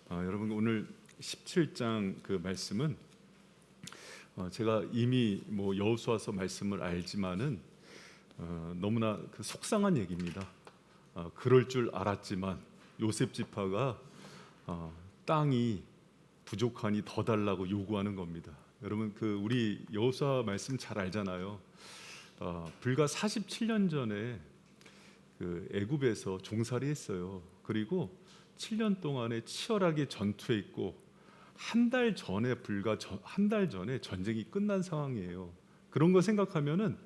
여러분 오늘 17장 그 말씀은 제가 이미 여호수아서 말씀을 알지만은 너무나 그 속상한 얘기입니다. 그럴 줄 알았지만 요셉 지파가 땅이 부족하니 더 달라고 요구하는 겁니다. 여러분 우리 여호수아 말씀 잘 알잖아요. 불과 47년 전에 애굽에서 종살이 했어요. 그리고 7년 동안에 치열하게 전투했고 한 달 전에 전쟁이 끝난 상황이에요. 그런 거 생각하면은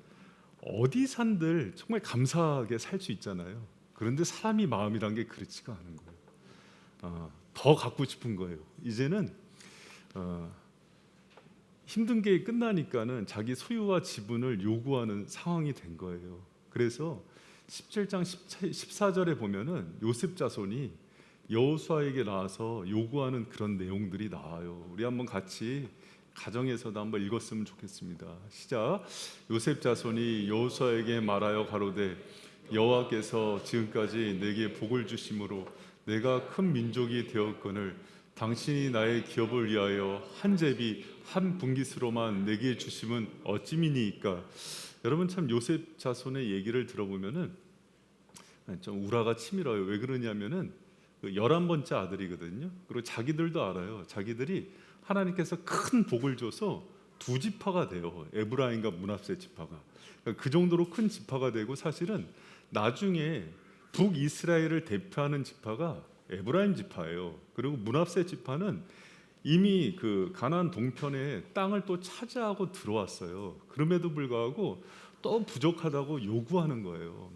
어디 산들 정말 감사하게 살 수 있잖아요. 그런데 사람이 마음이란 게 그렇지가 않은 거예요. 더 갖고 싶은 거예요. 이제는 힘든 게 끝나니까는 자기 소유와 지분을 요구하는 상황이 된 거예요. 그래서 17장 14절에 보면은 요셉 자손이 여호수아에게 나와서 요구하는 그런 내용들이 나와요. 우리 한번 같이 가정에서도 한번 읽었으면 좋겠습니다. 시작. 요셉 자손이 여호수아에게 말하여 가로되 여호와께서 지금까지 내게 복을 주심으로 내가 큰 민족이 되었거늘 당신이 나의 기업을 위하여 한 제비 한 분깃으로만 내게 주심은 어찌미니이까. 여러분 참 요셉 자손의 얘기를 들어보면은 좀 우라가 치밀어요. 왜 그러냐면은 11번째 아들이거든요. 그리고 자기들도 알아요. 자기들이 하나님께서 큰 복을 줘서 두 지파가 돼요. 에브라임과 므낫세 지파가. 그 정도로 큰 지파가 되고 사실은 나중에 북이스라엘을 대표하는 지파가 에브라임 지파예요. 그리고 므낫세 지파는 이미 가나안 동편에 땅을 또 차지하고 들어왔어요. 그럼에도 불구하고 또 부족하다고 요구하는 거예요.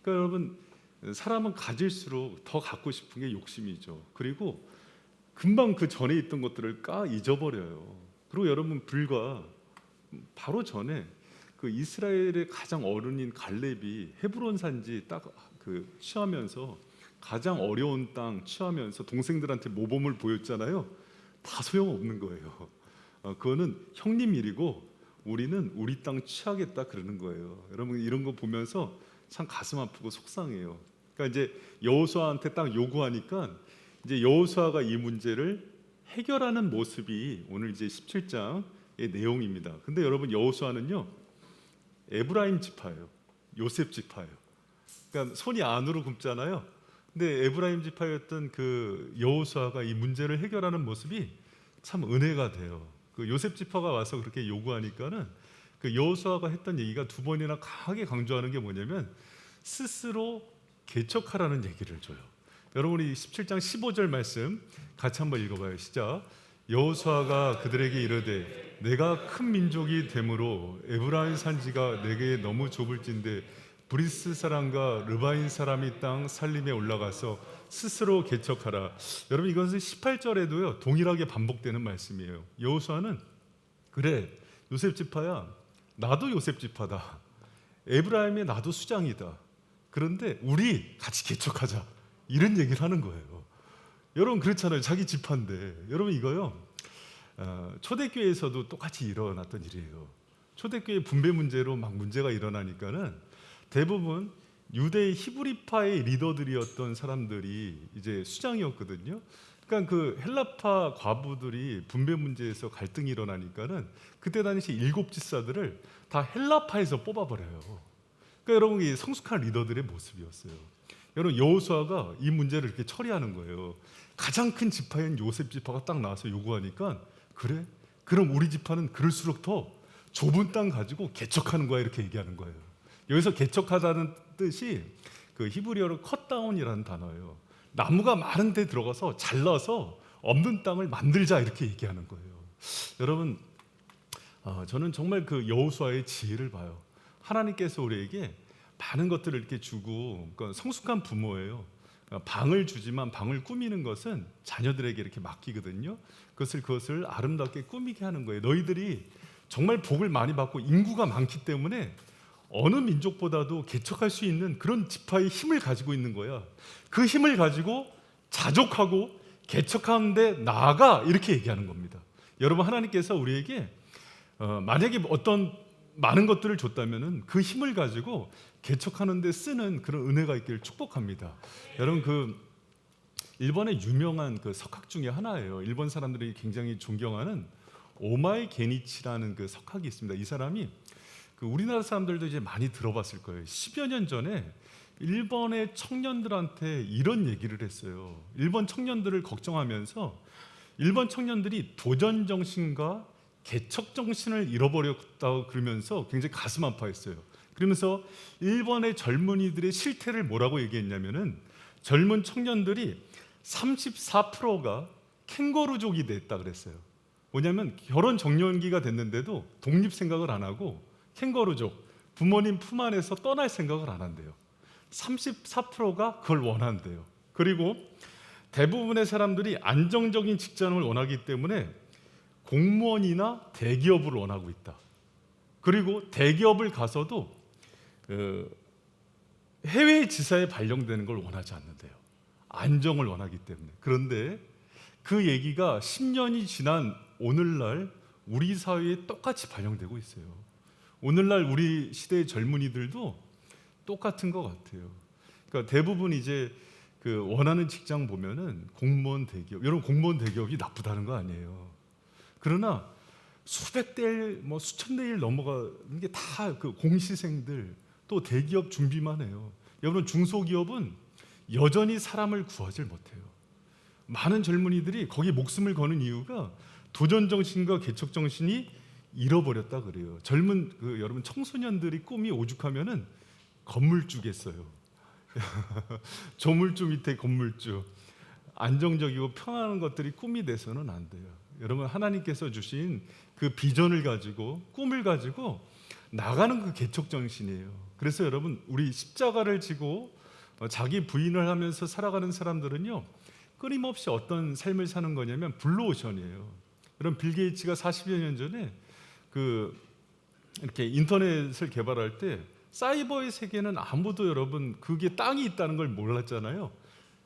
그러니까 여러분 사람은 가질수록 더 갖고 싶은 게 욕심이죠. 그리고 금방 그 전에 있던 것들을 잊어버려요. 그리고 여러분 불과 바로 전에 이스라엘의 가장 어른인 갈렙이 헤브론 산지 딱 취하면서 가장 어려운 땅 취하면서 동생들한테 모범을 보였잖아요. 다 소용없는 거예요. 그거는 형님 일이고 우리는 우리 땅 취하겠다 그러는 거예요. 여러분 이런 거 보면서 참 가슴 아프고 속상해요. 그러니까 이제 여호수아한테 딱 요구하니까 이제 여호수아가 이 문제를 해결하는 모습이 오늘 이제 17장의 내용입니다. 근데 여러분 여호수아는요 에브라임 지파예요. 요셉 지파예요. 그러니까 손이 안으로 굽잖아요. 근데 에브라임 지파였던 여호수아가 이 문제를 해결하는 모습이 참 은혜가 돼요. 요셉 지파가 와서 그렇게 요구하니까는 여호수아가 했던 얘기가 두 번이나 강하게 강조하는 게 뭐냐면 스스로 개척하라는 얘기를 줘요. 여러분이 17장 15절 말씀 같이 한번 읽어봐요. 시작. 여호수아가 그들에게 이르되 내가 큰 민족이 되므로 에브라임 산지가 내게 너무 좁을진데 브리스 사람과 르바인 사람이 땅 살림에 올라가서 스스로 개척하라. 여러분 이것은 18절에도요 동일하게 반복되는 말씀이에요. 여호수아는 그래 요셉 지파야 나도 요셉 지파다. 에브라임의 나도 수장이다. 그런데 우리 같이 개척하자 이런 얘기를 하는 거예요. 여러분 그렇잖아요. 자기 지파인데. 여러분 이거요 초대교회에서도 똑같이 일어났던 일이에요. 초대교회 분배 문제로 막 문제가 일어나니까는 대부분 유대 히브리파의 리더들이었던 사람들이 이제 수장이었거든요. 그러니까 헬라파 과부들이 분배 문제에서 갈등이 일어나니까는 그때 당시 7지사들을 다 헬라파에서 뽑아버려요. 그러니까 여러분 이 성숙한 리더들의 모습이었어요. 여러분 여호수아가 이 문제를 이렇게 처리하는 거예요. 가장 큰 지파인 요셉 지파가 딱 나와서 요구하니까 그래? 그럼 우리 지파는 그럴수록 더 좁은 땅 가지고 개척하는 거야 이렇게 얘기하는 거예요. 여기서 개척하다는 뜻이 히브리어로 컷다운이라는 단어예요. 나무가 많은 데 들어가서 잘라서 없는 땅을 만들자 이렇게 얘기하는 거예요. 여러분 저는 정말 여호수아의 지혜를 봐요. 하나님께서 우리에게 많은 것들을 이렇게 주고 그러니까 성숙한 부모예요. 방을 주지만 방을 꾸미는 것은 자녀들에게 이렇게 맡기거든요. 그것을 아름답게 꾸미게 하는 거예요. 너희들이 정말 복을 많이 받고 인구가 많기 때문에 어느 민족보다도 개척할 수 있는 그런 지파의 힘을 가지고 있는 거야. 그 힘을 가지고 자족하고 개척하는데 나아가 이렇게 얘기하는 겁니다. 여러분 하나님께서 우리에게 만약에 어떤 많은 것들을 줬다면은 그 힘을 가지고 개척하는 데 쓰는 그런 은혜가 있기를 축복합니다. 여러분 일본의 유명한 그 석학 중에 하나예요. 일본 사람들이 굉장히 존경하는 오마이 게니치라는 그 석학이 있습니다. 이 사람이 그 우리나라 사람들도 이제 많이 들어봤을 거예요. 10여 년 전에 일본의 청년들한테 이런 얘기를 했어요. 일본 청년들을 걱정하면서 일본 청년들이 도전 정신과 개척 정신을 잃어버렸다고 그러면서 굉장히 가슴 아파했어요. 그러면서 일본의 젊은이들의 실태를 뭐라고 얘기했냐면은 젊은 청년들이 34%가 캥거루족이 됐다 그랬어요. 뭐냐면 결혼 정년기가 됐는데도 독립 생각을 안 하고 캥거루족, 부모님 품 안에서 떠날 생각을 안 한대요. 34%가 그걸 원한대요. 그리고 대부분의 사람들이 안정적인 직장을 원하기 때문에 공무원이나 대기업을 원하고 있다. 그리고 대기업을 가서도 해외 지사에 발령되는 걸 원하지 않는데요. 안정을 원하기 때문에. 그런데 그 얘기가 10년이 지난 오늘날 우리 사회에 똑같이 반영되고 있어요. 오늘날 우리 시대의 젊은이들도 똑같은 것 같아요. 그러니까 대부분 이제 그 원하는 직장 보면은 공무원 대기업. 여러분 공무원 대기업이 나쁘다는 거 아니에요. 그러나 수백 대 일, 뭐 수천 대 일 넘어가는 게 다 그 공시생들 또 대기업 준비만 해요. 여러분 중소기업은 여전히 사람을 구하지 못해요. 많은 젊은이들이 거기 목숨을 거는 이유가 도전 정신과 개척 정신이 잃어버렸다 그래요. 젊은 그 여러분 청소년들이 꿈이 오죽하면은 건물주겠어요. 조물주 밑에 건물주. 안정적이고 평안한 것들이 꿈이 돼서는 안 돼요. 여러분 하나님께서 주신 그 비전을 가지고 꿈을 가지고 나가는 그 개척 정신이에요. 그래서 여러분 우리 십자가를 지고 자기 부인을 하면서 살아가는 사람들은요 끊임없이 어떤 삶을 사는 거냐면 블루오션이에요. 여러분 빌 게이츠가 40여 년 전에 그 이렇게 인터넷을 개발할 때 사이버의 세계는 아무도 여러분 그게 땅이 있다는 걸 몰랐잖아요.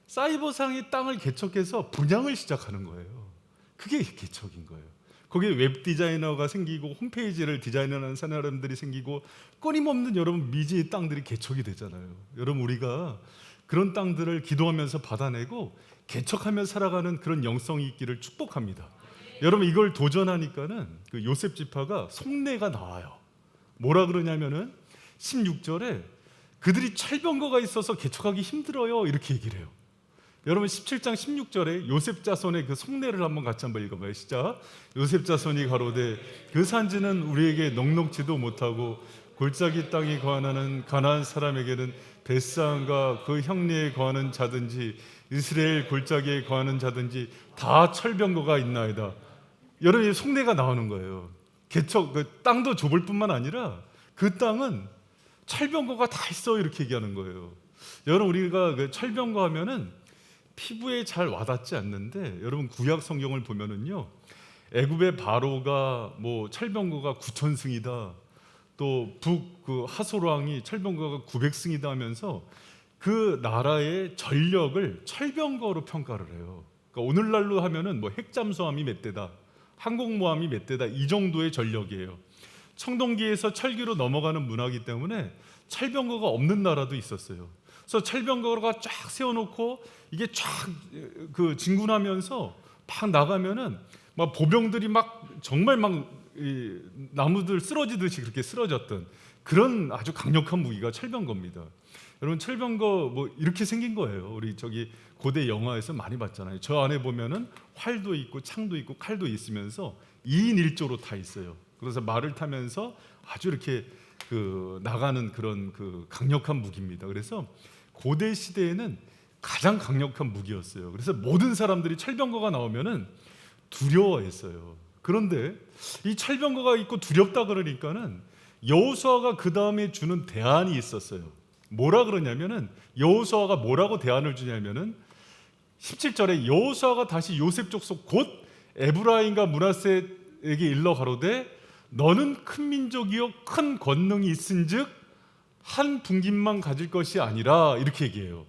사이버상의 땅을 개척해서 분양을 시작하는 거예요. 그게 개척인 거예요. 거기에 웹 디자이너가 생기고 홈페이지를 디자인하는 사람들이 생기고 끊임없는 여러분 미지의 땅들이 개척이 되잖아요. 여러분 우리가 그런 땅들을 기도하면서 받아내고 개척하며 살아가는 그런 영성이 있기를 축복합니다. 여러분 이걸 도전하니까는 그 요셉 지파가 속내가 나와요. 뭐라 그러냐면은 16절에 그들이 철병거가 있어서 개척하기 힘들어요 이렇게 얘기를 해요. 여러분 17장 16절에 요셉 자손의 그 속내를 같이 한번 읽어봐요. 시작. 요셉 자손이 가로되 그 산지는 우리에게 넉넉지도 못하고 골짜기 땅에 거하는 가나안 사람에게는 벳사안과 그 형리에 거하는 자든지 이스라엘 골짜기에 거하는 자든지 다 철병거가 있나이다. 여러분 속내가 나오는 거예요. 개척 그 땅도 좁을 뿐만 아니라 그 땅은 철병거가 다 있어 이렇게 얘기하는 거예요. 여러분 우리가 그 철병거 하면은 피부에 잘 와닿지 않는데 여러분 구약 성경을 보면은요 애굽의 바로가 뭐 철병거가 9,000승이다 또 북 그 하솔 왕이 철병거가 900승이다 하면서 그 나라의 전력을 철병거로 평가를 해요. 그러니까 오늘날로 하면은 뭐 핵잠수함이 몇 대다 항공모함이 몇 대다 이 정도의 전력이에요. 청동기에서 철기로 넘어가는 문화이기 때문에 철병거가 없는 나라도 있었어요. 그래서 철병거가 쫙 세워놓고 이게 쫙 그 진군하면서 막 나가면은 막 보병들이 막 정말 막 이 나무들 쓰러지듯이 그렇게 쓰러졌던 그런 아주 강력한 무기가 철병거입니다. 여러분 철병거 뭐 이렇게 생긴 거예요. 우리 저기 고대 영화에서 많이 봤잖아요. 저 안에 보면은 활도 있고 창도 있고 칼도 있으면서 2인 1조로 다 있어요. 그래서 말을 타면서 아주 이렇게 그 나가는 그런 그 강력한 무기입니다. 그래서 고대 시대에는 가장 강력한 무기였어요. 그래서 모든 사람들이 철병거가 나오면은 두려워했어요. 그런데 이 철병거가 있고 두렵다 그러니까는 여호수아가 그 다음에 주는 대안이 있었어요. 뭐라 그러냐면은 여호수아가 뭐라고 대안을 주냐면은 17절에 여호수아가 다시 요셉 족속 곧 에브라임과 므낫세에게 일러 가로되 너는 큰 민족이요 큰 권능이 있은즉 한 분깃만 가질 것이 아니라 이렇게 얘기해요.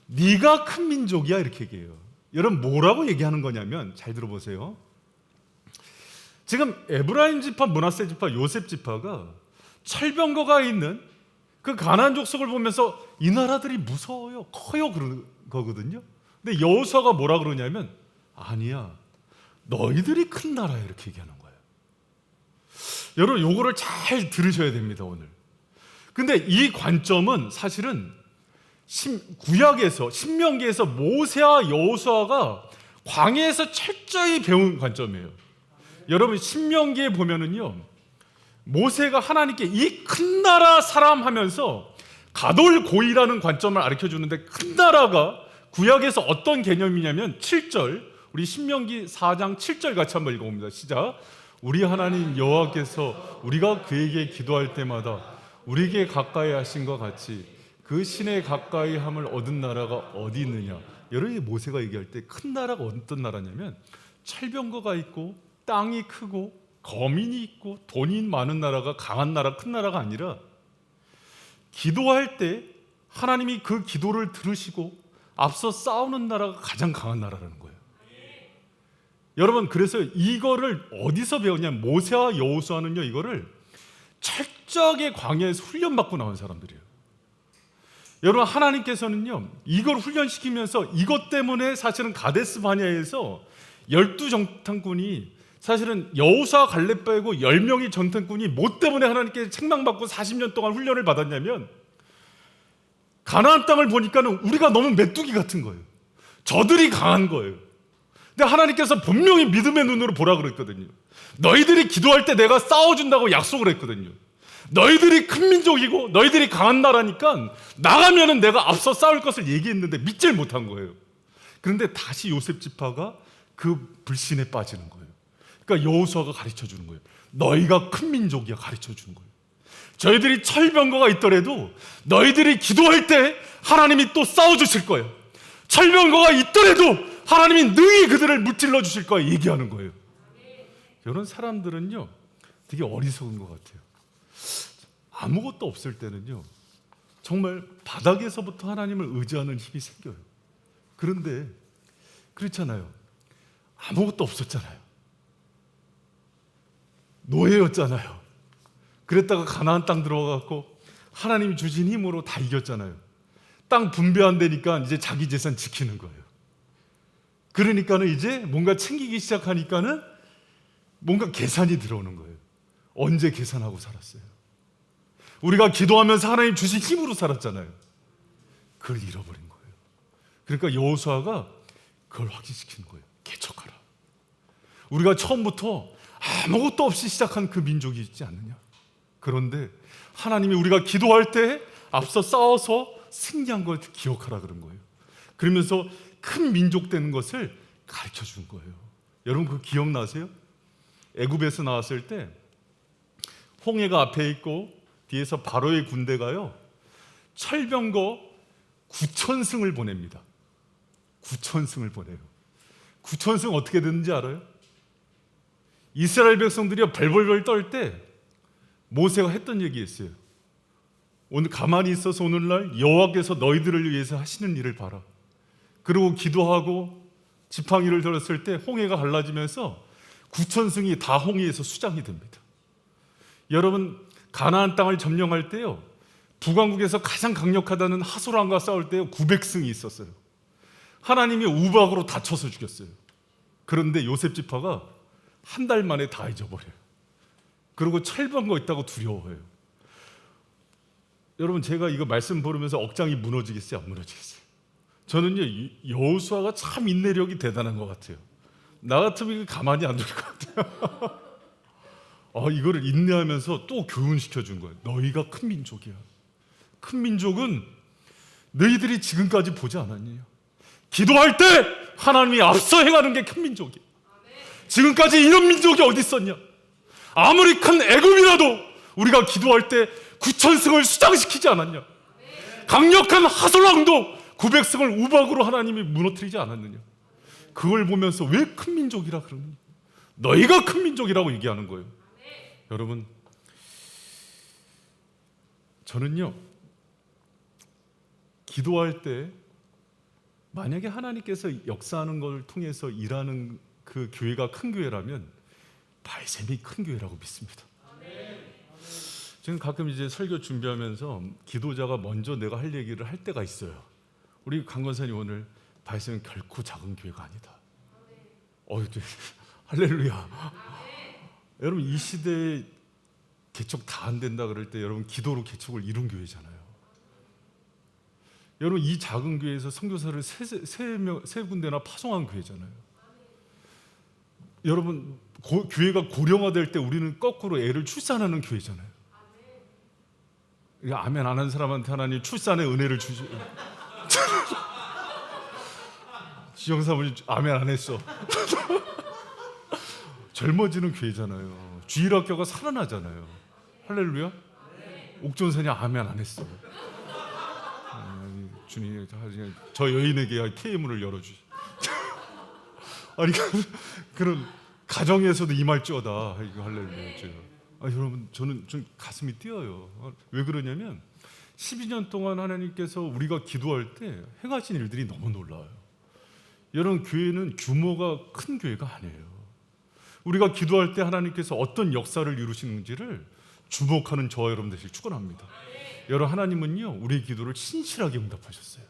네가 큰 민족이야 이렇게 얘기해요. 여러분 뭐라고 얘기하는 거냐면 잘 들어보세요. 지금 에브라임 지파, 므낫세 지파, 요셉 지파가 철병거가 있는 그 가나안 족속을 보면서 이 나라들이 무서워요, 커요 그런 거거든요. 근데 여호수아가 뭐라 그러냐면 아니야, 너희들이 큰 나라야, 이렇게 얘기하는 거예요. 여러분 요거를 잘 들으셔야 됩니다 오늘. 근데 이 관점은 사실은 구약에서 신명기에서 모세와 여호수아가 광야에서 철저히 배운 관점이에요. 여러분 신명기에 보면은요, 모세가 하나님께 이 큰 나라 사람 하면서 가돌고이라는 관점을 가르쳐 주는데, 큰 나라가 구약에서 어떤 개념이냐면 7절, 우리 신명기 4장 7절 같이 한번 읽어봅니다. 시작. 우리 하나님 여호와께서 우리가 그에게 기도할 때마다 우리에게 가까이 하신 것 같이 그 신에 가까이 함을 얻은 나라가 어디 있느냐. 여러분이 모세가 얘기할 때 큰 나라가 어떤 나라냐면 철병거가 있고 땅이 크고 거민이 있고 돈이 많은 나라가 강한 나라, 큰 나라가 아니라 기도할 때 하나님이 그 기도를 들으시고 앞서 싸우는 나라가 가장 강한 나라라는 거예요. 여러분 그래서 이거를 어디서 배웠냐면 모세와 여호수아는요, 이거를 철저하게 광야에서 훈련받고 나온 사람들이에요. 여러분 하나님께서는요 이걸 훈련시키면서 이것 때문에 사실은 가데스 바냐에서 12정탐꾼이 사실은 여호수아 갈렙 빼고 10명의 정탐꾼이 뭐 때문에 하나님께 책망받고 40년 동안 훈련을 받았냐면, 가나안 땅을 보니까는 우리가 너무 메뚜기 같은 거예요. 저들이 강한 거예요. 근데 하나님께서 분명히 믿음의 눈으로 보라 그랬거든요. 너희들이 기도할 때 내가 싸워준다고 약속을 했거든요. 너희들이 큰 민족이고 너희들이 강한 나라니까 나가면은 내가 앞서 싸울 것을 얘기했는데 믿질 못한 거예요. 그런데 다시 요셉 지파가 그 불신에 빠지는 거예요. 그러니까 여호수아가 가르쳐 주는 거예요. 너희가 큰 민족이야, 가르쳐 주는 거예요. 저희들이 철병거가 있더라도 너희들이 기도할 때 하나님이 또 싸워주실 거예요. 철병거가 있더라도 하나님이 능히 그들을 무찔러 주실 거예요, 얘기하는 거예요. 이런 사람들은요 되게 어리석은 것 같아요. 아무것도 없을 때는요 정말 바닥에서부터 하나님을 의지하는 힘이 생겨요. 그런데 그렇잖아요. 아무것도 없었잖아요. 노예였잖아요. 그랬다가 가나안 땅 들어가고 하나님이 주신 힘으로 다 이겼잖아요. 땅 분배 안 되니까 이제 자기 재산 지키는 거예요. 그러니까는 이제 뭔가 챙기기 시작하니까는 뭔가 계산이 들어오는 거예요. 언제 계산하고 살았어요? 우리가 기도하면서 하나님 주신 힘으로 살았잖아요. 그걸 잃어버린 거예요. 그러니까 여호수아가 그걸 확인시키는 거예요. 개척하라. 우리가 처음부터 아무것도 없이 시작한 그 민족이 있지 않느냐. 그런데 하나님이 우리가 기도할 때 앞서 싸워서 승리한 걸 기억하라 그런 거예요. 그러면서 큰 민족 되는 것을 가르쳐 준 거예요. 여러분 그거 기억나세요? 애굽에서 나왔을 때 홍해가 앞에 있고 뒤에서 바로의 군대가요 철병거 9,000승을 보냅니다. 9,000승을 보내요. 9,000승 어떻게 됐는지 알아요? 이스라엘 백성들이 벌벌벌 떨 때 모세가 했던 얘기였어요. 오늘 가만히 있어서 오늘날 여호와께서 너희들을 위해서 하시는 일을 봐라. 그리고 기도하고 지팡이를 들었을 때 홍해가 갈라지면서 9,000승이 다 홍해에서 수장이 됩니다. 여러분 가나안 땅을 점령할 때요 북왕국에서 가장 강력하다는 하솔왕과 싸울 때 900승이 있었어요. 하나님이 우박으로 다쳐서 죽였어요. 그런데 요셉 지파가 한 달 만에 다 잊어버려요. 그리고 철병거 있다고 두려워해요. 여러분 제가 이거 말씀 보면서 억장이 무너지겠어요? 안 무너지겠어요? 저는요 여호수아가 참 인내력이 대단한 것 같아요. 나 같으면 가만히 안 둘 것 같아요. 이거를 인내하면서 또 교훈시켜 준 거예요. 너희가 큰 민족이야. 큰 민족은 너희들이 지금까지 보지 않았냐. 기도할 때 하나님이 앞서 행하는 게 큰 민족이야. 지금까지 이런 민족이 어디 있었냐. 아무리 큰 애굽이라도 우리가 기도할 때 9,000승을 수장시키지 않았냐. 강력한 하솔왕도 900승을 우박으로 하나님이 무너뜨리지 않았느냐. 그걸 보면서 왜 큰 민족이라 그러느냐. 너희가 큰 민족이라고 얘기하는 거예요. 여러분 저는요 기도할 때 만약에 하나님께서 역사하는 걸 통해서 일하는 그 교회가 큰 교회라면 바이셈이 큰 교회라고 믿습니다. 저는 가끔 이제 설교 준비하면서 기도자가 먼저 내가 할 얘기를 할 때가 있어요. 우리 강 권사님 오늘 바이스는 결코 작은 교회가 아니다. 할렐루야. 여러분 이 시대에 개척 다 안 된다 그럴 때 여러분 기도로 개척을 이룬 교회잖아요. 여러분 이 작은 교회에서 선교사를 세 군데나 파송한 교회잖아요. 여러분 교회가 고령화될 때 우리는 거꾸로 애를 출산하는 교회잖아요. 아멘 안 하는 사람한테 하나님 출산의 은혜를 주시. 지영사분이 아멘 안 했어. 젊어지는 교회잖아요. 주일학교가 살아나잖아요. 할렐루야. 옥존선이 아멘 안 했어. 주님 저 여인에게 태의 열어주시. 아니 그런 가정에서도 임할지어다. 이거 할렐루야. 여러분 저는 좀 가슴이 뛰어요. 왜 그러냐면 12년 동안 하나님께서 우리가 기도할 때 행하신 일들이 너무 놀라워요. 여러분 교회는 규모가 큰 교회가 아니에요. 우리가 기도할 때 하나님께서 어떤 역사를 이루시는지를 주목하는 저와 여러분 되시길 축원합니다. 여러분 하나님은요 우리의 기도를 신실하게 응답하셨어요.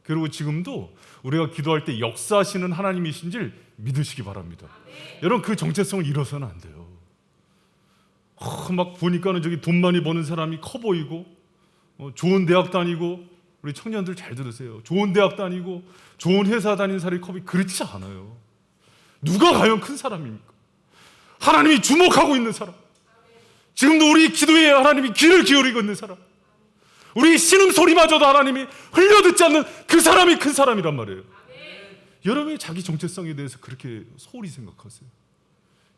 그리고 지금도 우리가 기도할 때 역사하시는 하나님이신지를 믿으시기 바랍니다. 여러분 그 정체성을 잃어서는 안 돼요. 막 보니까는 저기 돈 많이 버는 사람이 커 보이고 좋은 대학 다니고, 우리 청년들 잘 들으세요. 좋은 대학 다니고 좋은 회사 다니는 사람이 커 보이 그렇지 않아요. 누가 과연 큰 사람입니까? 하나님이 주목하고 있는 사람, 지금도 우리 기도에 하나님이 귀를 기울이고 있는 사람, 우리 신음소리마저도 하나님이 흘려듣지 않는 그 사람이 큰 사람이란 말이에요. 여러분이 자기 정체성에 대해서 그렇게 소홀히 생각하세요?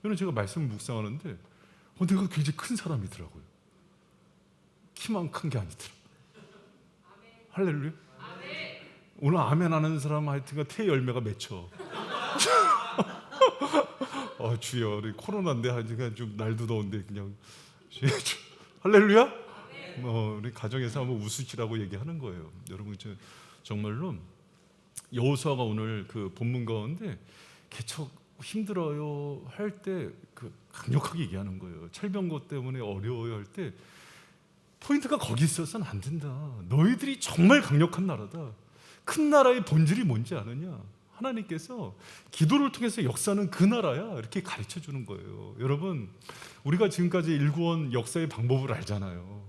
여러분 제가 말씀을 묵상하는데 내가 굉장히 큰 사람이더라고요. 키만 큰 게 아니더라. 할렐루야. 오늘 아멘 하는 사람 하여튼가 태 열매가 맺혀. 주여 우리 코로나인데 하여튼 좀 날도 더운데 그냥 할렐루야. 우리 가정에서 한번 웃으시라고 얘기하는 거예요. 여러분 정말로 여호수아가 오늘 그 본문 가운데 개척 힘들어요 할 때 그 강력하게 얘기하는 거예요. 철병거 때문에 어려워요 할 때 포인트가 거기 있어서는 안 된다. 너희들이 정말 강력한 나라다. 큰 나라의 본질이 뭔지 아느냐? 하나님께서 기도를 통해서 역사는 그 나라야. 이렇게 가르쳐 주는 거예요. 여러분 우리가 지금까지 일구원 역사의 방법을 알잖아요.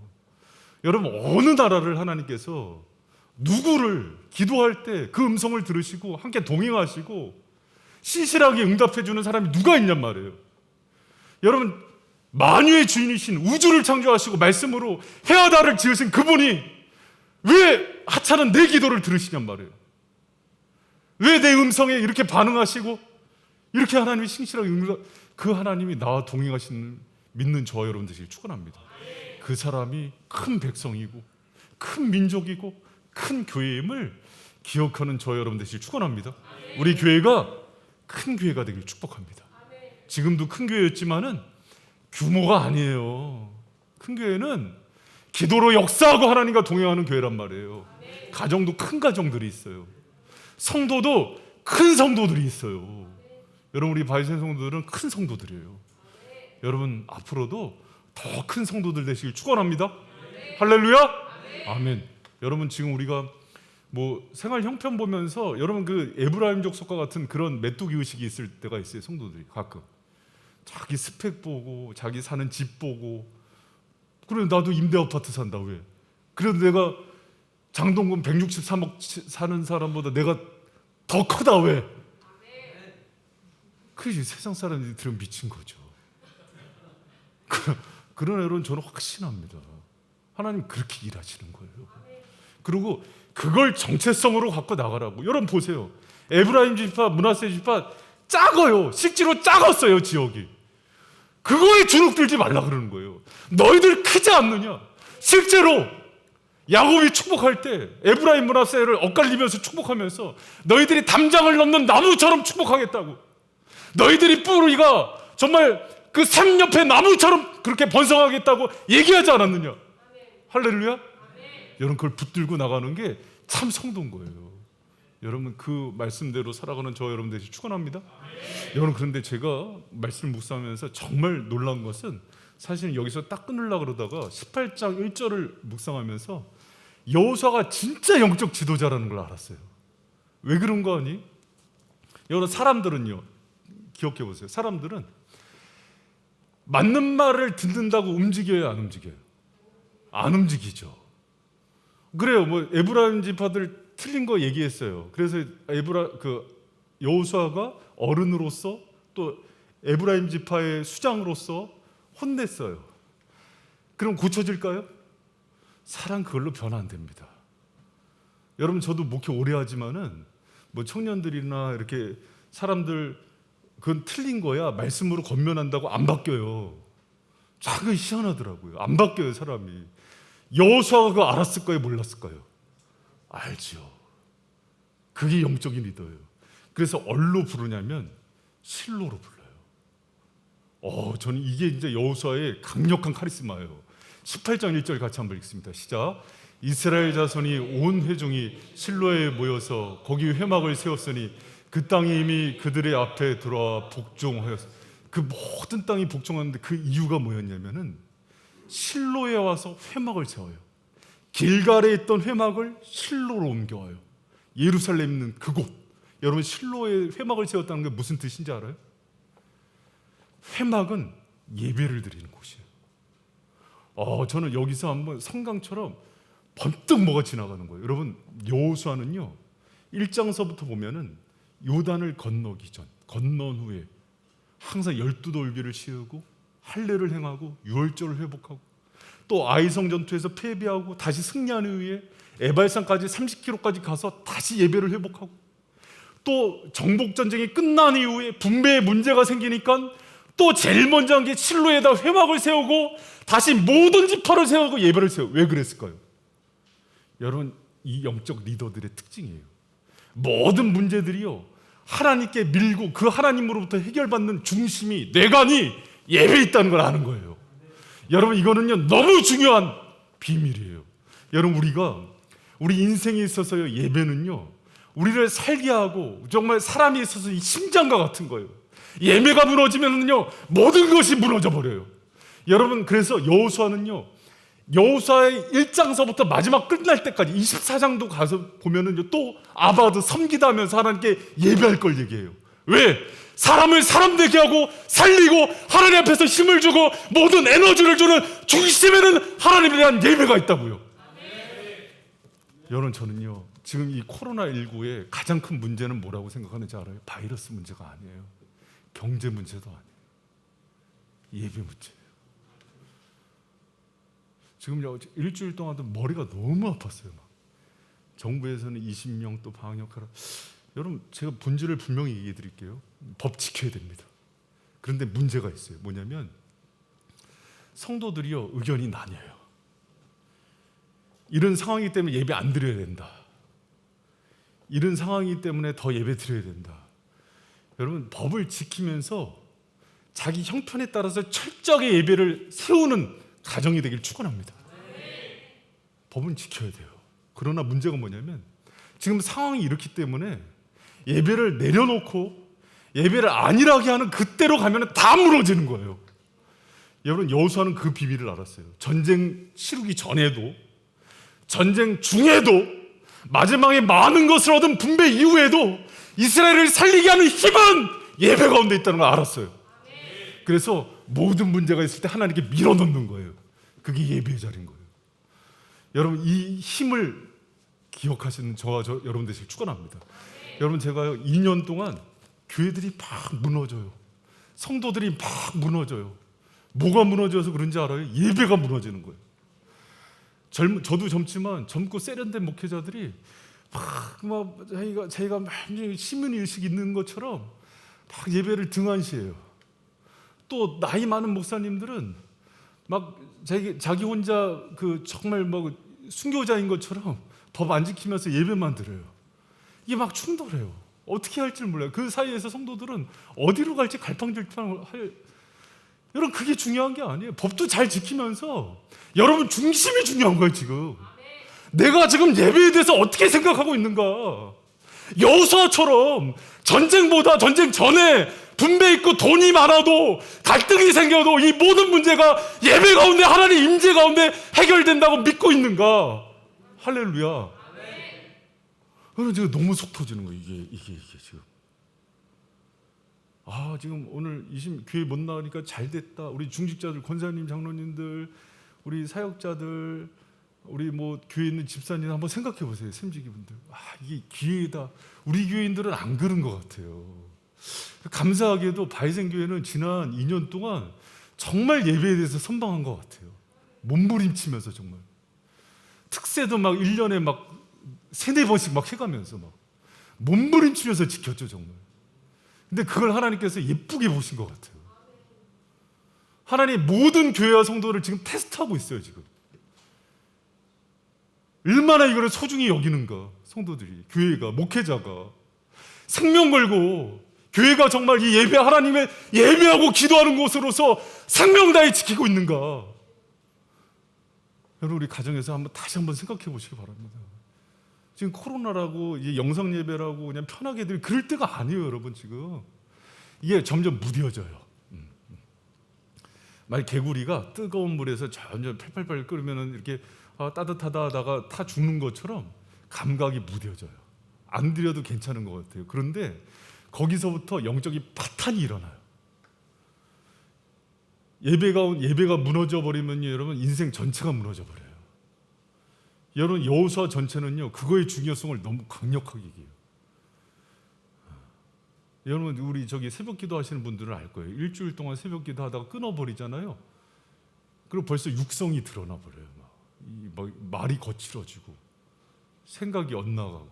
여러분 어느 나라를 하나님께서 누구를 기도할 때 그 음성을 들으시고 함께 동행하시고 신실하게 응답해 주는 사람이 누가 있냔 말이에요. 여러분 만유의 주인이신 우주를 창조하시고 말씀으로 해와 달을 지으신 그분이 왜 하찮은 내 기도를 들으시냔 말이에요. 왜 내 음성에 이렇게 반응하시고 이렇게 하나님이 신실하게 그 하나님이 나와 동행하시는 믿는 저와 여러분 되시길 축원합니다. 그 사람이 큰 백성이고 큰 민족이고 큰 교회임을 기억하는 저와 여러분 되시길 축원합니다. 우리 교회가 큰 교회가 되길 축복합니다. 지금도 큰 교회였지만은 규모가 아니에요. 큰 교회는 기도로 역사하고 하나님과 동행하는 교회란 말이에요. 가정도 큰 가정들이 있어요. 성도도 큰 성도들이 있어요. 여러분 우리 바이센 성도들은 큰 성도들이에요. 여러분 앞으로도 더 큰 성도들 되시길 축원합니다. 할렐루야. 아멘. 여러분 지금 우리가 생활 형편 보면서 여러분 그 에브라임 족속과 같은 그런 메뚜기 의식이 있을 때가 있어요. 성도들이 가끔 자기 스펙 보고 자기 사는 집 보고, 그래 나도 임대 아파트 산다 왜? 그래도 내가 장동건 163억 사는 사람보다 내가 더 크다 왜? 그게 세상 사람들이 들으면 미친 거죠. 그런 애로는 저는 확신합니다. 하나님 그렇게 일하시는 거예요. 그리고 그걸 정체성으로 갖고 나가라고. 여러분 보세요. 에브라임 지파, 므낫세 지파 작아요. 실제로 작았어요 지역이. 그거에 주눅 들지 말라 그러는 거예요. 너희들 크지 않느냐. 실제로 야곱이 축복할 때 에브라임 므낫세를 엇갈리면서 축복하면서 너희들이 담장을 넘는 나무처럼 축복하겠다고. 너희들이 뿌리가 정말 그 샘 옆에 나무처럼 그렇게 번성하겠다고 얘기하지 않았느냐. 할렐루야. 여러분 그걸 붙들고 나가는 게 참 성도인 거예요. 여러분 그 말씀대로 살아가는 저 여러분 되시 축원합니다. 여러분 그런데 제가 말씀을 묵상하면서 정말 놀란 것은 사실은 여기서 딱 끊으려고 그러다가 18장 1절을 묵상하면서 여호수아가 진짜 영적 지도자라는 걸 알았어요. 왜 그런 거 아니? 여러분, 사람들은요, 기억해 보세요. 사람들은 맞는 말을 듣는다고 움직여요, 안 움직여요? 안 움직이죠. 그래요. 뭐 에브라임 지파들 틀린 거 얘기했어요. 그래서 여호수아가 어른으로서 또 에브라임 지파의 수장으로서 혼냈어요. 그럼 고쳐질까요? 사람 그걸로 변화 안 됩니다. 여러분, 저도 목회 오래 하지만은 뭐 청년들이나 이렇게 사람들 그건 틀린 거야 말씀으로 권면한다고 안 바뀌어요. 참 희한하더라고요. 안 바뀌어요, 사람이. 여호수아가 그거 알았을까요, 몰랐을까요? 알죠. 그게 영적인 리더예요. 그래서 얼로 부르냐면 실로로 불러요. 저는 이게 이제 여호수아의 강력한 카리스마예요. 18장 1절 같이 한번 읽습니다. 시작. 이스라엘 자손이 온 회중이 실로에 모여서 거기 회막을 세웠으니 그 땅이 이미 그들의 앞에 들어와 복종하였어. 그 모든 땅이 복종하는데 그 이유가 뭐였냐면은 실로에 와서 회막을 세워요. 길갈에 있던 회막을 실로로 옮겨와요. 예루살렘 있는 그곳. 여러분, 실로에 회막을 세웠다는 게 무슨 뜻인지 알아요? 회막은 예배를 드리는 곳이에요. 저는 여기서 한번 성강처럼 번뜩 뭐가 지나가는 거예요. 여러분, 여호수아는요 1장서부터 보면은 요단을 건넌 후에 항상 12돌비를 씌우고 할례를 행하고 유월절을 회복하고 또 아이성 전투에서 패배하고 다시 승리한 후에 에발산까지 30km까지 가서 다시 예배를 회복하고 또 정복전쟁이 끝난 이후에 분배에 문제가 생기니까 또 제일 먼저 한 게 실로에다 회막을 세우고 다시 모든 지파를 세우고 예배를 세워. 왜 그랬을까요? 여러분, 이 영적 리더들의 특징이에요. 모든 문제들이요 하나님께 밀고 그 하나님으로부터 해결받는 중심이 뇌관이 예배에 있다는 걸 아는 거예요. 여러분, 이거는요 너무 중요한 비밀이에요. 여러분, 우리 인생에 있어서요 예배는요 우리를 살게 하고 정말 사람이 있어서 이 심장과 같은 거예요. 예배가 무너지면요 모든 것이 무너져 버려요. 여러분, 그래서 여호수아의 1장서부터 마지막 끝날 때까지 24장도 가서 보면은 또 아바드 섬기다 하면서 하나님께 예배할 걸 얘기해요. 왜? 사람을 사람 되게 하고 살리고 하나님 앞에서 힘을 주고 모든 에너지를 주는 중심에는 하나님에 대한 예배가 있다고요. 여러분, 저는요 지금 이 코로나19의 가장 큰 문제는 뭐라고 생각하는지 알아요? 바이러스 문제가 아니에요. 경제 문제도 아니에요. 예배 문제예요. 지금요 일주일 동안도 머리가 너무 아팠어요. 막. 정부에서는 20명 또 방역하라. 여러분, 제가 본질을 분명히 얘기해 드릴게요. 법 지켜야 됩니다. 그런데 문제가 있어요. 뭐냐면 성도들이요 의견이 나뉘어요. 이런 상황이기 때문에 예배 안 드려야 된다. 이런 상황이기 때문에 더 예배 드려야 된다. 여러분, 법을 지키면서 자기 형편에 따라서 철저하게 예배를 세우는 가정이 되길 축원합니다. 법은 지켜야 돼요. 그러나 문제가 뭐냐면 지금 상황이 이렇기 때문에 예배를 내려놓고 예배를 안일하게 하는 그때로 가면 다 무너지는 거예요. 여러분, 여호수아는 그 비밀을 알았어요. 전쟁 치르기 전에도 전쟁 중에도 마지막에 많은 것을 얻은 분배 이후에도 이스라엘을 살리게 하는 힘은 예배 가운데 있다는 걸 알았어요. 그래서 모든 문제가 있을 때 하나님께 밀어넣는 거예요. 그게 예배의 자리인 거예요. 여러분, 이 힘을 기억하시는 저와 여러분 되시길 축원합니다. 여러분, 제가요 2년 동안 교회들이 막 무너져요. 성도들이 막 무너져요. 뭐가 무너져서 그런지 알아요? 예배가 무너지는 거예요. 저도 젊지만 젊고 세련된 목회자들이 자기가 시민의식이 있는 것처럼 막 예배를 등한시해요. 또 나이 많은 목사님들은 막 자기 혼자 정말 순교자인 것처럼 법 안 지키면서 예배만 드려요. 이게 막 충돌해요. 어떻게 할지 몰라요. 그 사이에서 성도들은 어디로 갈지 갈팡질팡할. 여러분, 그게 중요한 게 아니에요. 법도 잘 지키면서 여러분 중심이 중요한 거예요. 지금 내가 지금 예배에 대해서 어떻게 생각하고 있는가. 여호수아처럼 전쟁보다 전쟁 전에 분배 있고 돈이 많아도 갈등이 생겨도 이 모든 문제가 예배 가운데 하나님 임재 가운데 해결된다고 믿고 있는가. 할렐루야. 저는 지금 너무 속 터지는 거예요. 이게 지금. 지금 오늘 교회 못 나가니까 잘 됐다. 우리 중직자들, 권사님, 장로님들, 우리 사역자들, 우리 뭐 교회에 있는 집사님 한번 생각해 보세요. 샘지기분들. 이게 기회다. 우리 교회인들은 안 그런 것 같아요. 감사하게도 바이센 교회는 지난 2년 동안 정말 예배에 대해서 선방한 것 같아요. 몸부림치면서 정말. 특세도 막 1년에 막 3-4번씩 막 해가면서 막 몸부림치면서 지켰죠 정말. 근데 그걸 하나님께서 예쁘게 보신 것 같아요. 하나님 모든 교회와 성도를 지금 테스트하고 있어요 지금. 얼마나 이거를 소중히 여기는가 성도들이, 교회가, 목회자가 생명 걸고 교회가 정말 이 예배, 하나님의 예배하고 기도하는 곳으로서 생명 다해 지키고 있는가. 여러분 우리 가정에서 다시 한번 생각해 보시기 바랍니다. 지금 코로나라고 영상 예배라고 그냥 편하게 드리고 그럴 때가 아니에요 여러분. 지금 이게 점점 무뎌져요. 만약 개구리가 뜨거운 물에서 점점 팔팔팔 끓으면 이렇게 따뜻하다 하다가 타 죽는 것처럼 감각이 무뎌져요. 안 드려도 괜찮은 것 같아요. 그런데 거기서부터 영적인 파탄이 일어나요. 예배가 무너져 버리면요 여러분 인생 전체가 무너져 버려요. 여러분 여호수아 전체는요 그거의 중요성을 너무 강력하게 얘기해요. 여러분 우리 새벽기도 하시는 분들은 알 거예요. 일주일 동안 새벽기도 하다가 끊어버리잖아요. 그리고 벌써 육성이 드러나 버려요. 막 말이 거칠어지고 생각이 엇나가고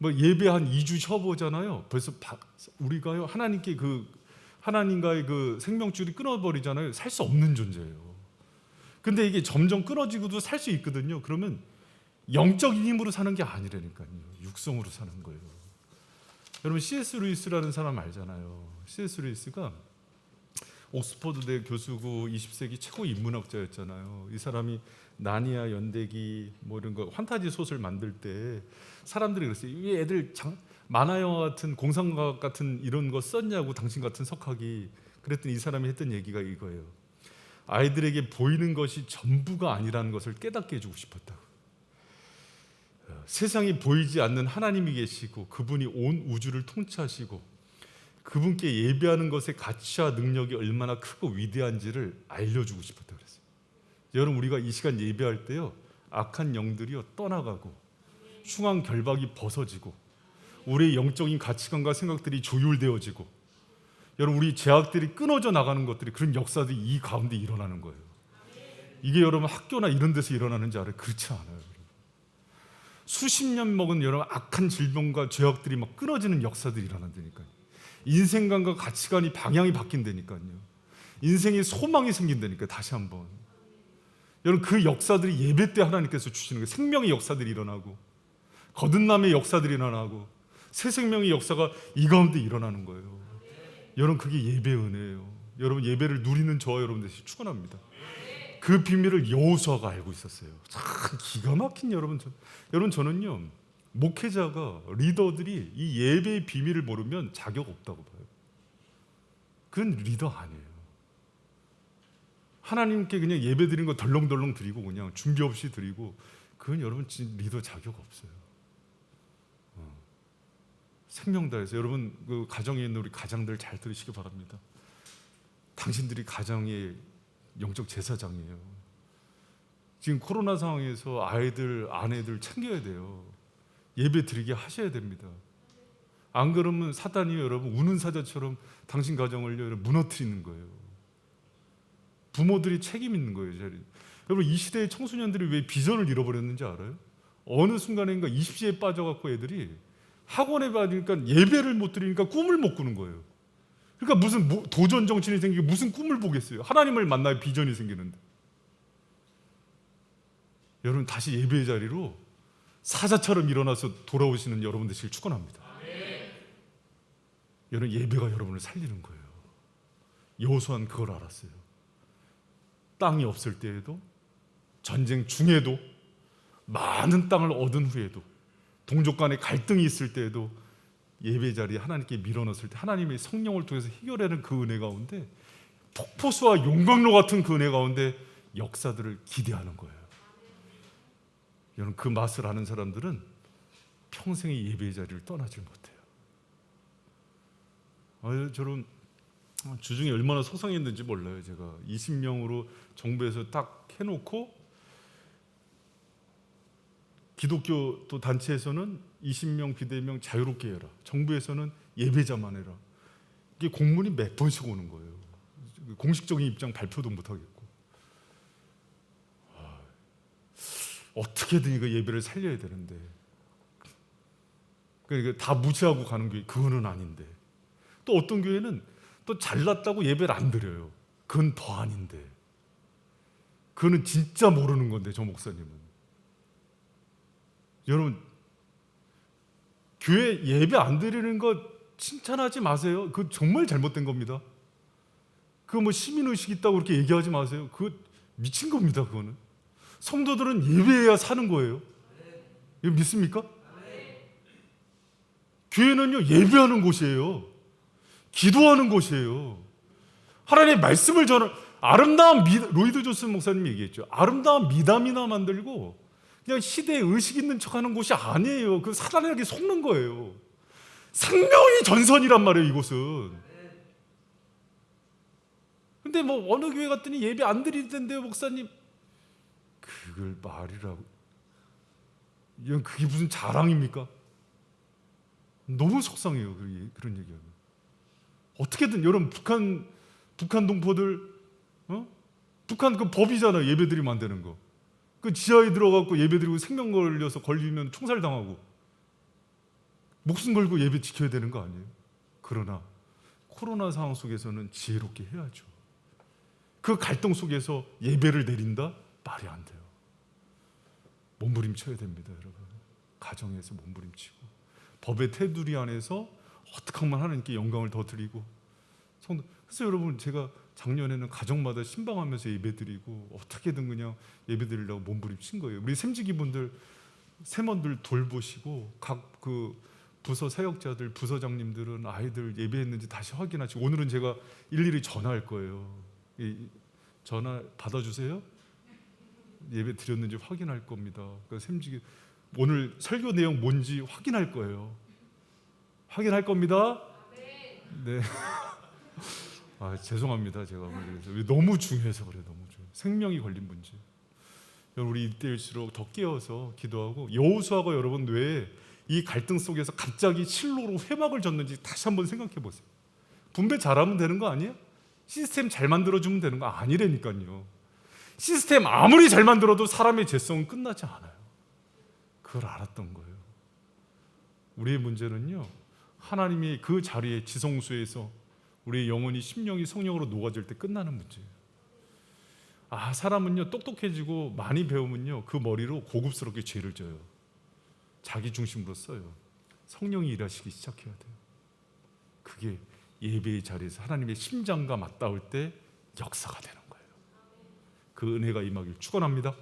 예배 한 2주 쉬어보잖아요. 벌써 우리가요 하나님과의 그 생명줄이 끊어버리잖아요. 살 수 없는 존재예요. 근데 이게 점점 끊어지고도 살 수 있거든요. 그러면 영적인 힘으로 사는 게 아니라니까요. 육성으로 사는 거예요. 여러분 C.S. 루이스라는 사람 알잖아요. C.S. 루이스가 옥스퍼드대 교수고 20세기 최고 인문학자였잖아요. 이 사람이 나니아 연대기 이런 거 환타지 소설 만들 때 사람들이 그랬어요. 왜 애들 만화 영화 같은 공상과학 같은 이런 거 썼냐고 당신 같은 석학이. 그랬더니 이 사람이 했던 얘기가 이거예요. 아이들에게 보이는 것이 전부가 아니라는 것을 깨닫게 해주고 싶었다고. 세상이 보이지 않는 하나님이 계시고 그분이 온 우주를 통치하시고 그분께 예배하는 것의 가치와 능력이 얼마나 크고 위대한지를 알려주고 싶었다고 그랬어요. 여러분 우리가 이 시간 예배할 때요 악한 영들이요 떠나가고 흉한 결박이 벗어지고 우리의 영적인 가치관과 생각들이 조율되어지고 여러분 우리 제약들이 끊어져 나가는 것들이 그런 역사들이 이 가운데 일어나는 거예요. 이게 여러분 학교나 이런 데서 일어나는지 알아요? 그렇지 않아요. 수십 년 먹은 여러분 악한 질병과 죄악들이 막 끊어지는 역사들이 일어난다니까요. 인생관과 가치관이 방향이 바뀐다니까요. 인생에 소망이 생긴다니까요. 다시 한번 여러분 그 역사들이 예배 때 하나님께서 주시는 거예요. 생명의 역사들이 일어나고 거듭남의 역사들이 일어나고 새 생명의 역사가 이 가운데 일어나는 거예요. 여러분 그게 예배의 은혜예요. 여러분 예배를 누리는 저와 여러분들이 축원합니다. 그 비밀을 여호수아가 알고 있었어요. 참 기가 막힌 여러분 저는요 목회자가 리더들이 이 예배의 비밀을 모르면 자격 없다고 봐요. 그건 리더 아니에요. 하나님께 그냥 예배 드리는 거 덜렁덜렁 드리고 그냥 준비 없이 드리고 그건 여러분 리더 자격 없어요. 생명 다해서 여러분 그 가정에 있는 우리 가장들 잘 들으시기 바랍니다. 당신들이 가정의 영적 제사장이에요. 지금 코로나 상황에서 아이들, 아내들 챙겨야 돼요. 예배 드리게 하셔야 됩니다. 안 그러면 사단이 여러분 우는 사자처럼 당신 가정을 무너뜨리는 거예요. 부모들이 책임 있는 거예요. 여러분 이 시대의 청소년들이 왜 비전을 잃어버렸는지 알아요? 어느 순간인가 20시에 빠져갖고 애들이 학원에 가니까 예배를 못 드리니까 꿈을 못 꾸는 거예요. 그러니까 무슨 도전 정신이 생기고 무슨 꿈을 보겠어요. 하나님을 만나야 비전이 생기는데. 여러분 다시 예배의 자리로 사자처럼 일어나서 돌아오시는 여러분 되시길 축원합니다. 여러분 예배가 여러분을 살리는 거예요. 여호수아는 그걸 알았어요. 땅이 없을 때에도 전쟁 중에도 많은 땅을 얻은 후에도 동족 간의 갈등이 있을 때에도 예배 자리에 하나님께 밀어넣었을 때 하나님의 성령을 통해서 해결하는 그 은혜 가운데 폭포수와 용광로 같은 그 은혜 가운데 역사들을 기대하는 거예요. 여러분 그 맛을 아는 사람들은 평생의 예배의 자리를 떠나질 못해요. 저런 주중에 얼마나 속상했는지 몰라요. 제가 20명으로 정부에서 딱 해놓고 기독교 또 단체에서는 20명 비대면 자유롭게 해라. 정부에서는 예배자만 해라. 이게 공문이 몇 번씩 오는 거예요. 공식적인 입장 발표도 못 하겠고. 어떻게든 이거 예배를 살려야 되는데, 그러니까 다 무시하고 가는 교회, 그거는 아닌데, 또 어떤 교회는 또 잘났다고 예배를 안 드려요. 그건 더 아닌데, 그거는 진짜 모르는 건데, 저 목사님은. 여러분, 교회 예배 안 드리는 거 칭찬하지 마세요. 그거 정말 잘못된 겁니다. 그거 뭐 시민의식 있다고 그렇게 얘기하지 마세요. 그거 미친 겁니다. 그거는 성도들은 예배해야 사는 거예요. 이거 믿습니까? 교회는요, 예배하는 곳이에요. 기도하는 곳이에요. 하나님의 말씀을 전하는, 아름다운 로이드 존스 목사님이 얘기했죠. 아름다운 미담이나 만들고 그냥 시대에 의식 있는 척하는 곳이 아니에요. 그 사단에게 속는 거예요. 생명이 전선이란 말이에요, 이곳은. 근데 뭐 어느 교회 갔더니 예배 안 드리던데요, 목사님. 그걸 말이라고. 이건 그게 무슨 자랑입니까? 너무 속상해요, 그런 얘기하면. 어떻게든 여러분, 북한 동포들, 북한 그 법이잖아요. 예배드리면 안 되는 거. 그 지하에 들어가고 예배드리고 생명 걸리면 총살 당하고 목숨 걸고 예배 지켜야 되는 거 아니에요? 그러나 코로나 상황 속에서는 지혜롭게 해야죠. 그 갈등 속에서 예배를 내린다? 말이 안 돼요. 몸부림쳐야 됩니다, 여러분. 가정에서 몸부림치고 법의 테두리 안에서 어떻게 하면 하나님께 영광을 더 드리고. 그래서 여러분, 제가 작년에는 가정마다 신방하면서 예배드리고 어떻게든 그냥 예배드리려고 몸부림친 거예요. 우리 샘지기분들, 세먼들 돌보시고 각 그 부서 사역자들, 부서장님들은 아이들 예배했는지 다시 확인하시고, 오늘은 제가 일일이 전화할 거예요. 전화 받아주세요. 예배 드렸는지 확인할 겁니다. 그러니까 샘지기 오늘 설교 내용 뭔지 확인할 거예요. 확인할 겁니다. 네. 죄송합니다. 제가 너무 중요해서 그래요. 너무 중요해요. 생명이 걸린 문제. 우리 이때일수록 더 깨어서 기도하고, 여호수아가 여러분 왜 이 갈등 속에서 갑자기 실로로 회막을 졌는지 다시 한번 생각해 보세요. 분배 잘하면 되는 거 아니에요? 시스템 잘 만들어주면 되는 거 아니라니까요. 시스템 아무리 잘 만들어도 사람의 죄성은 끝나지 않아요. 그걸 알았던 거예요. 우리의 문제는요, 하나님이 그 자리에 지성소에서 우리의 영혼이, 심령이 성령으로 녹아질 때 끝나는 문제예요. 사람은요, 똑똑해지고 많이 배우면요, 그 머리로 고급스럽게 죄를 져요. 자기 중심으로 써요. 성령이 일하시기 시작해야 돼요. 그게 예배의 자리에서 하나님의 심장과 맞닿을 때 역사가 되는 거예요. 그 은혜가 임하길 축원합니다.